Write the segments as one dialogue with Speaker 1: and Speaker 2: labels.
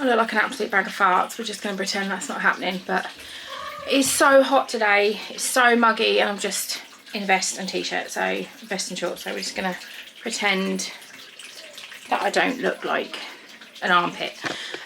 Speaker 1: I look like an absolute bag of farts. We're just going to pretend that's not happening, but it's so hot today. It's so muggy, and I'm just in vest and t-shirt, so vest and shorts. So we're just going to pretend that I don't look like an armpit.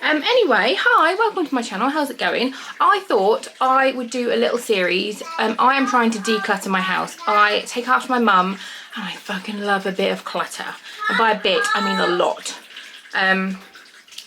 Speaker 1: Anyway, hi, welcome to my channel. How's it going? I thought I would do a little series. I am trying to declutter my house. I take after my mum, and I fucking love a bit of clutter. And by a bit, I mean a lot.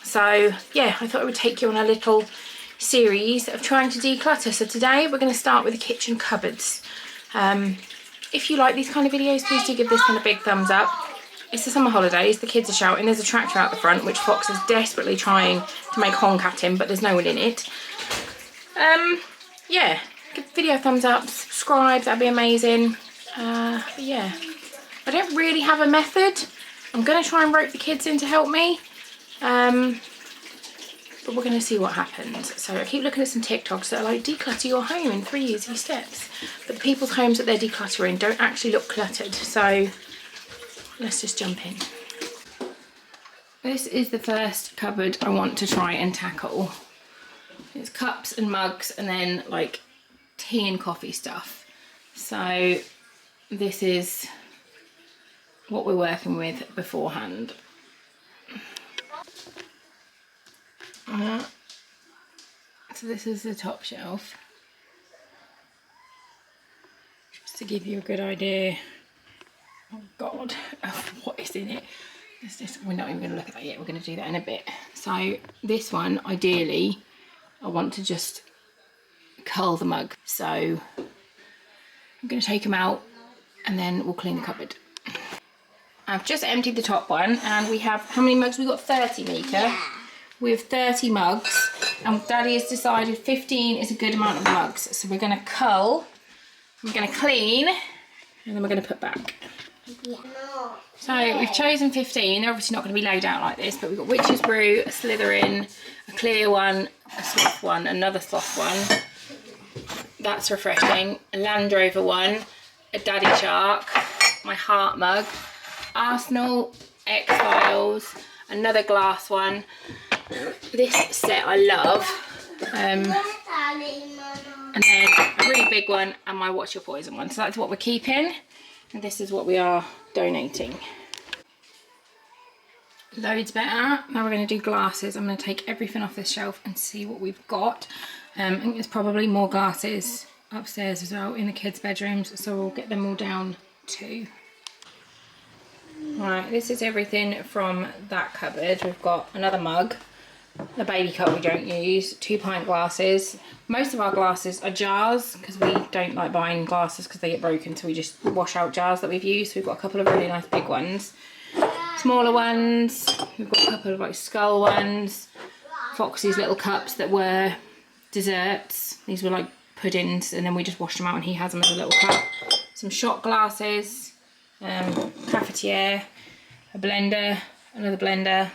Speaker 1: So yeah, I thought I would take you on a little series of trying to declutter. So today we're going to start with the kitchen cupboards. If you like these kind of videos, please do give this one a big thumbs up. It's the summer holidays, the kids are shouting, there's a tractor out the front which Fox is desperately trying to make honk at him, but there's no one in it. Yeah, give the video a thumbs up, subscribe, that'd be amazing. But yeah, I don't really have a method. I'm going to try and rope the kids in to help me. But we're going to see what happens. So I keep looking at some TikToks that are like, declutter your home in 3 easy steps. But the people's homes that they're decluttering don't actually look cluttered. So let's just jump in. This is the first cupboard I want to try and tackle. It's cups and mugs and then like tea and coffee stuff. So this is what we're working with beforehand. So this is the top shelf. Just to give you a good idea, oh God, of what is in it. We're not even going to look at that yet, we're going to do that in a bit. So this one, ideally, I want to just curl the mug. So I'm going to take them out and then we'll clean the cupboard. I've just emptied the top one and we have, how many mugs? We've got 30, Mika. Yeah. We have 30 mugs and Daddy has decided 15 is a good amount of mugs. So we're going to cull, we're going to clean, and then we're going to put back. Yeah. So we've chosen 15. They're obviously not going to be laid out like this, but we've got Witch's Brew, a Slytherin, a clear one, a sloth one, another sloth one. That's refreshing. A Land Rover one, a Daddy Shark, my heart mug, Arsenal, X-Files, another glass one. This set I love. And then a really big one and my Watch Your Poison one. So that's what we're keeping. And this is what we are donating. Loads better. Now we're going to do glasses. I'm going to take everything off this shelf and see what we've got. I think there's probably more glasses upstairs as well in the kids' bedrooms. So we'll get them all down too. Right, this is everything from that cupboard. We've got another mug, a baby cup we don't use, 2-pint glasses. Most of our glasses are jars because we don't like buying glasses because they get broken, so we just wash out jars that we've used. So we've got a couple of really nice big ones, smaller ones, we've got a couple of like skull ones, Foxy's little cups that were desserts. These were like puddings and then we just washed them out and he has them as a little cup. Some shot glasses, cafetiere, a blender, another blender,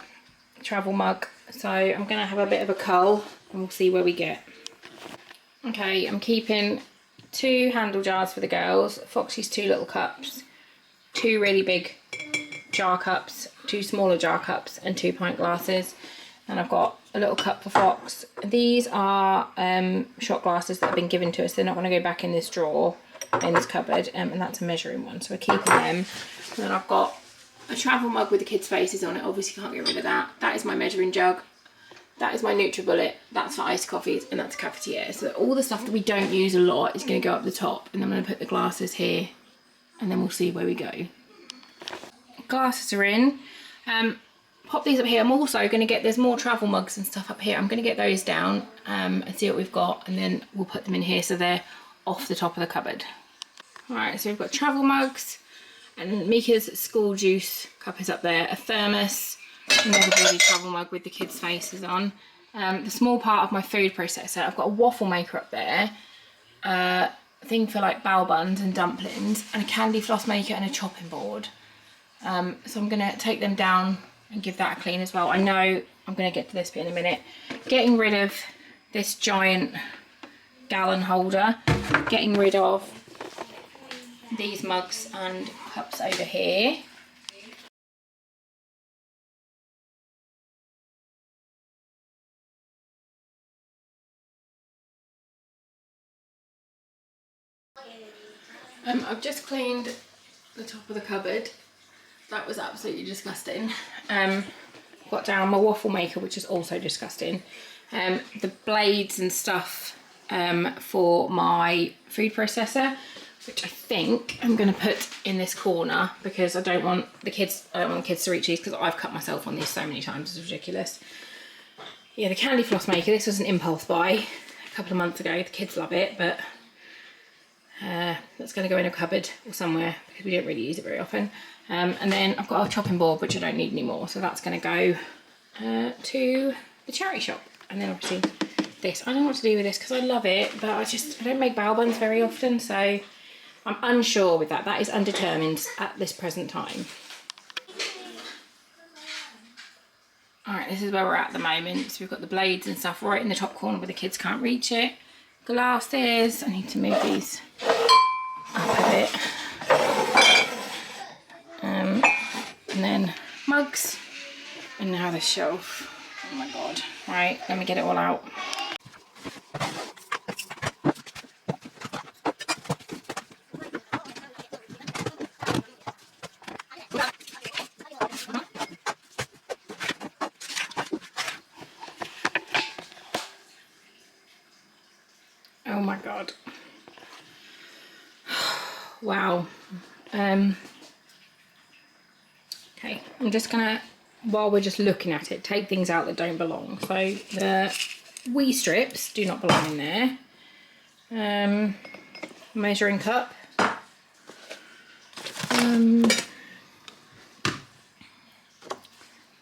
Speaker 1: travel mug. So I'm going to have a bit of a cull and we'll see where we get. Okay, I'm keeping 2 handle jars for the girls, Foxy's 2 little cups, 2 really big jar cups, 2 smaller jar cups and 2-pint glasses. And I've got a little cup for Fox. These are shot glasses that have been given to us. They're not going to go back in this drawer, in this cupboard, and that's a measuring one. So we're keeping them. And then I've got a travel mug with the kids' faces on it. Obviously can't get rid of that. That is my measuring jug. That is my NutriBullet. That's for iced coffees, and that's a cafetiere. So all the stuff that we don't use a lot is going to go up the top, and I'm going to put the glasses here, and then we'll see where we go. Glasses are in. Pop these up here. I'm also going to get, there's more travel mugs and stuff up here. I'm going to get those down and see what we've got, and then we'll put them in here so they're off the top of the cupboard. Alright, so we've got travel mugs, and Mika's school juice cup is up there, a thermos, another bloody travel mug with the kids' faces on. The small part of my food processor, I've got a waffle maker up there, a thing for like bao buns and dumplings, and a candy floss maker and a chopping board. So I'm going to take them down and give that a clean as well. I know I'm going to get to this bit in a minute. Getting rid of this giant gallon holder, getting rid of these mugs and cups over here. I've just cleaned the top of the cupboard. That was absolutely disgusting. Got down my waffle maker, which is also disgusting. The blades and stuff for my food processor, which I think I'm going to put in this corner because I don't want the kids to reach these because I've cut myself on these so many times. It's ridiculous. Yeah, the candy floss maker, this was an impulse buy a couple of months ago. The kids love it, but that's going to go in a cupboard or somewhere because we don't really use it very often. And then I've got a chopping board, which I don't need anymore, so that's going to go to the charity shop. And then obviously this, I don't know what to do with this because I love it, but I don't make bao buns very often, so I'm unsure with that. That is undetermined at this present time. Alright, this is where we're at the moment. So we've got the blades and stuff right in the top corner where the kids can't reach it. Glasses, I need to move these up a bit. And then mugs, and now this shelf. Oh my god. Right, let me get it all out. Oh my god. Wow. Okay, I'm just gonna, while we're just looking at it, take things out that don't belong. So the wee strips do not belong in there. Measuring cup.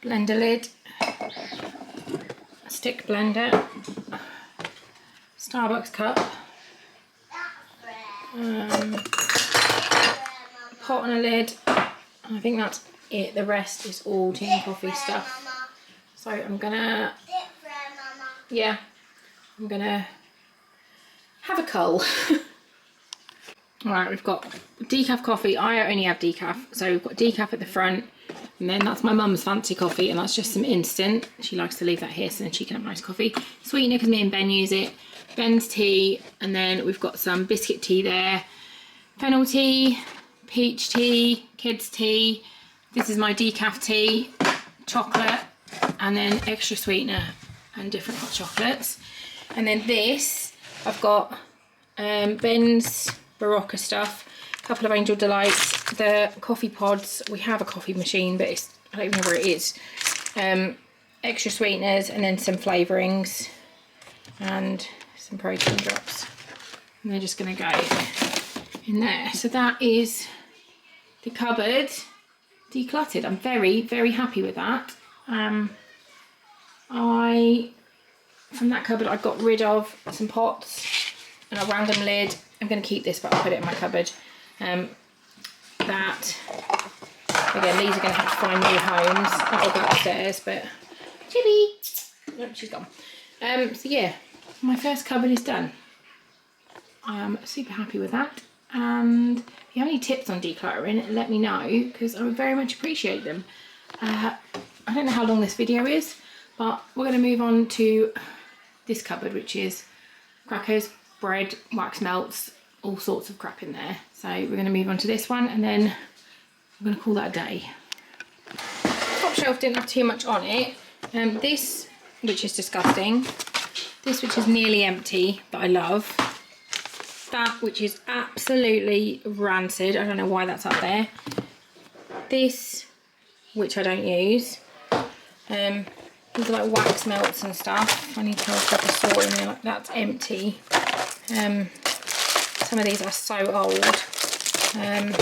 Speaker 1: Blender lid. Stick blender. Starbucks cup, pot and a lid. I think that's it. The rest is all tea and coffee stuff. So I'm gonna, yeah, I'm gonna have a cull. Alright, we've got decaf coffee. I only have decaf, so we've got decaf at the front, and then that's my mum's fancy coffee, and that's just some instant. She likes to leave that here so then she can have nice coffee. Sweetener because me and Ben use it. Ben's tea, and then we've got some biscuit tea there, fennel tea, peach tea, kids tea. This is my decaf tea, chocolate, and then extra sweetener and different hot chocolates. And then this, I've got Ben's Barocca stuff, a couple of Angel Delights, the coffee pods. We have a coffee machine, but it's, I don't even know where it is. Extra sweeteners, and then some flavourings, and some protein drops, and they're just going to go in there. So that is the cupboard decluttered. I'm very, very happy with that. From that cupboard I got rid of some pots and a random lid. I'm going to keep this, but I'll put it in my cupboard. That, again, these are going to have to find new homes. I'll go upstairs, but Chibi, nope, she's gone. So yeah, my first cupboard is done. I'm super happy with that, and if you have any tips on decluttering, let me know, because I would very much appreciate them. I don't know how long this video is, but we're going to move on to this cupboard, which is crackers, bread, wax melts, all sorts of crap in there. So we're going to move on to this one, and then we're going to call that a day. Top shelf didn't have too much on it. This, which is disgusting. This, which is nearly empty, but I love. That, which is absolutely rancid. I don't know why that's up there. This, which I don't use. These are like wax melts and stuff. I need to put a sort in there. Like, that's empty. Some of these are so old. A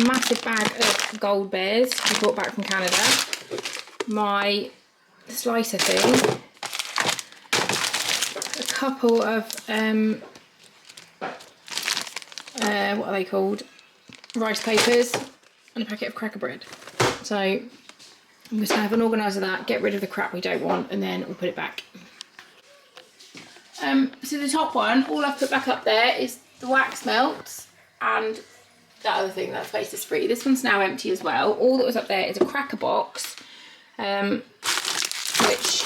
Speaker 1: massive bag of Gold Bears I brought back from Canada. My slicer thing. A couple of what are they called? Rice papers, and a packet of cracker bread. So I'm just going to have an organiser of that, get rid of the crap we don't want, and then we'll put it back. So the top one, all I've put back up there is the wax melts and that other thing, that space is free. This one's now empty as well. All that was up there is a cracker box, which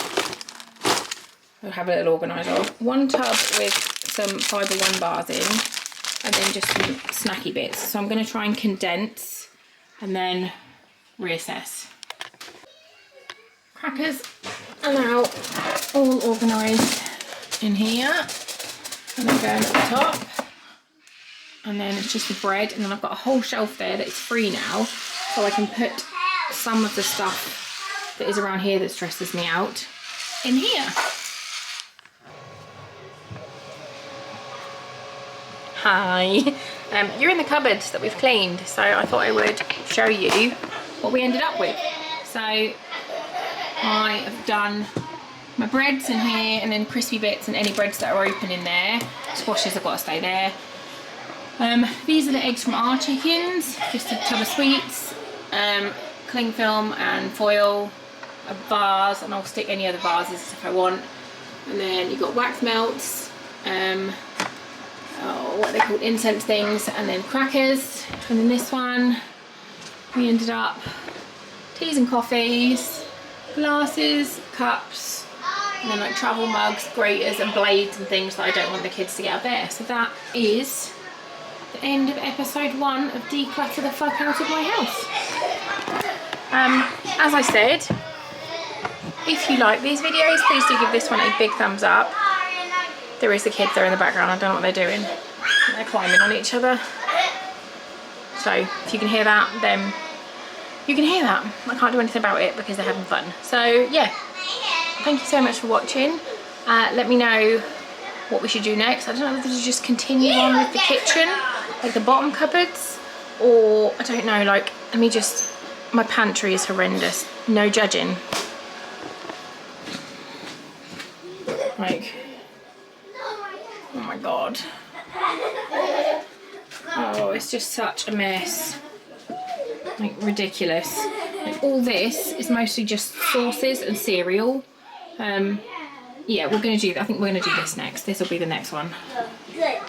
Speaker 1: I'll have a little organiser of. One tub with some Fibre One bars in, and then just some snacky bits. So I'm going to try and condense and then reassess. Crackers are now all organised in here, and they're going at the top. And then it's just the bread, and then I've got a whole shelf there that's free now, so I can put some of the stuff that is around here that stresses me out in here. Hi. You're in the cupboards that we've cleaned, so I thought I would show you what we ended up with. So I have done my breads in here, and then crispy bits and any breads that are open in there. Squashes have got to stay there. These are the eggs from our chickens, just a tub of sweets, cling film and foil, a vase, and I'll stick any other vases if I want. And then you've got wax melts, what they called incense things, and then crackers. And then this one, we ended up teas and coffees, glasses, cups, and then like travel mugs, graters and blades and things that I don't want the kids to get out there. So that is the end of episode 1 of Declutter the Fuck Out of My House. As I said, if you like these videos, please do give this one a big thumbs up. There is the kids there in the background, I don't know what they're doing. They're climbing on each other. So if you can hear that, then you can hear that. I can't do anything about it because they're having fun. So yeah, thank you so much for watching. Let me know what we should do next. I don't know whether to just continue on with the kitchen, like the bottom cupboards, or I don't know, like, let me just, my pantry is horrendous, no judging. Like, oh my god. Oh, it's just such a mess. Like, ridiculous. Like, all this is mostly just sauces and cereal. Yeah, we're gonna do that. I think we're gonna do this next. This will be the next one. Good.